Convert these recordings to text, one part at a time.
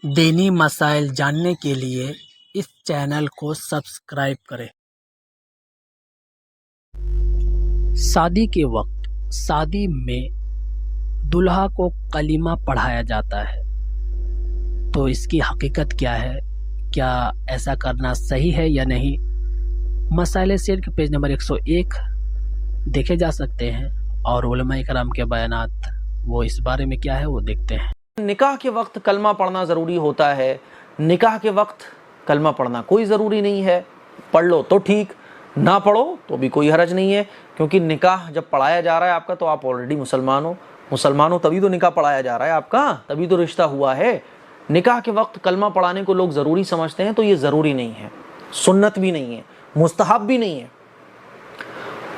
دینی مسائل جاننے کے لیے اس چینل کو سبسکرائب کریں۔ شادی کے وقت شادی میں دلہا کو کلمہ پڑھایا جاتا ہے، تو اس کی حقیقت کیا ہے؟ کیا ایسا کرنا صحیح ہے یا نہیں؟ مسائل سیر کے پیج نمبر 101 دیکھے جا سکتے ہیں، اور علماء کرام کے بیانات وہ اس بارے میں کیا ہے وہ دیکھتے ہیں۔ نکاح کے وقت کلمہ پڑھنا ضروری ہوتا ہے۔ نکاح کے وقت کلمہ پڑھنا کوئی ضروری نہیں ہے، پڑھ لو تو ٹھیک، نہ پڑھو تو بھی کوئی حرج نہیں ہے، کیونکہ نکاح جب پڑھایا جا رہا ہے آپ کا تو آپ آلریڈی مسلمان ہو، تبھی تو نکاح پڑھایا جا رہا ہے آپ کا، تبھی تو رشتہ ہوا ہے۔ نکاح کے وقت کلمہ پڑھانے کو لوگ ضروری سمجھتے ہیں، تو یہ ضروری نہیں ہے، سنت بھی نہیں ہے، مستحب بھی نہیں ہے۔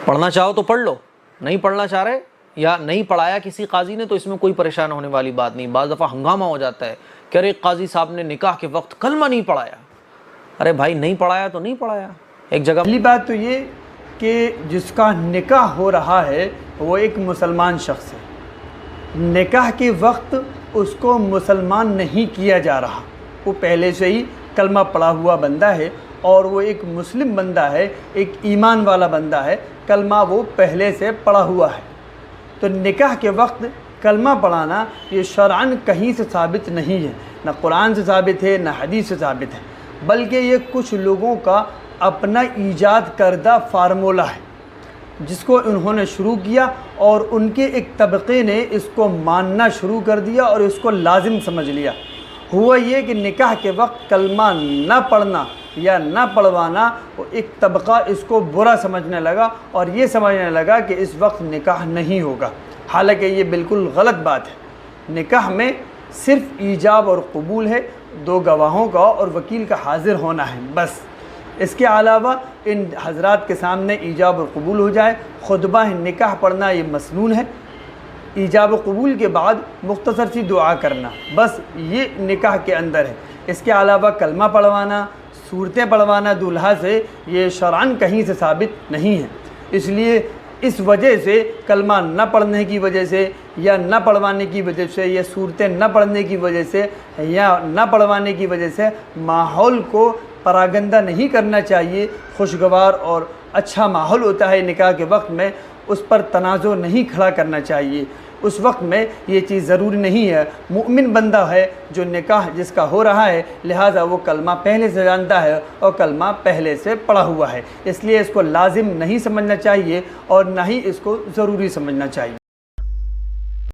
پڑھنا چاہو تو پڑھ لو، نہیں پڑھنا چاہ رہے یا نہیں پڑھایا کسی قاضی نے تو اس میں کوئی پریشان ہونے والی بات نہیں۔ بعض دفعہ ہنگامہ ہو جاتا ہے کہ ارے قاضی صاحب نے نکاح کے وقت کلمہ نہیں پڑھایا۔ ارے بھائی نہیں پڑھایا تو نہیں پڑھایا۔ ایک جگہ پہلی بات تو یہ کہ جس کا نکاح ہو رہا ہے وہ ایک مسلمان شخص ہے، نکاح کے وقت اس کو مسلمان نہیں کیا جا رہا، وہ پہلے سے ہی کلمہ پڑھا ہوا بندہ ہے، اور وہ ایک مسلم بندہ ہے، ایک ایمان والا بندہ ہے، کلمہ وہ پہلے سے پڑھا ہوا ہے۔ تو نکاح کے وقت کلمہ پڑھانا یہ شرعاً کہیں سے ثابت نہیں ہے، نہ قرآن سے ثابت ہے نہ حدیث سے ثابت ہے، بلکہ یہ کچھ لوگوں کا اپنا ایجاد کردہ فارمولہ ہے جس کو انہوں نے شروع کیا، اور ان کے ایک طبقے نے اس کو ماننا شروع کر دیا اور اس کو لازم سمجھ لیا۔ ہوا یہ کہ نکاح کے وقت کلمہ نہ پڑھنا یا نہ پڑھوانا، ایک طبقہ اس کو برا سمجھنے لگا اور یہ سمجھنے لگا کہ اس وقت نکاح نہیں ہوگا، حالانکہ یہ بالکل غلط بات ہے۔ نکاح میں صرف ایجاب اور قبول ہے، دو گواہوں کا اور وکیل کا حاضر ہونا ہے، بس۔ اس کے علاوہ ان حضرات کے سامنے ایجاب اور قبول ہو جائے، خطبہ نکاح پڑھنا یہ مسنون ہے، ایجاب و قبول کے بعد مختصر سی دعا کرنا، بس یہ نکاح کے اندر ہے۔ اس کے علاوہ کلمہ پڑھوانا، صورتیں پڑھوانا دولہا سے، یہ شرعاً کہیں سے ثابت نہیں ہے۔ اس لیے اس وجہ سے کلمہ نہ پڑھنے کی وجہ سے یا نہ پڑھوانے کی وجہ سے یا صورتیں نہ پڑھنے کی وجہ سے یا نہ پڑھوانے کی وجہ سے ماحول کو پراگندہ نہیں کرنا چاہیے۔ خوشگوار اور اچھا ماحول ہوتا ہے نکاح کے وقت میں، اس پر تنازع نہیں کھڑا کرنا چاہیے۔ اس وقت میں یہ چیز ضروری نہیں ہے، مؤمن بندہ ہے جو نکاح جس کا ہو رہا ہے، لہٰذا وہ کلمہ پہلے سے جانتا ہے اور کلمہ پہلے سے پڑھا ہوا ہے، اس لیے اس کو لازم نہیں سمجھنا چاہیے اور نہ ہی اس کو ضروری سمجھنا چاہیے۔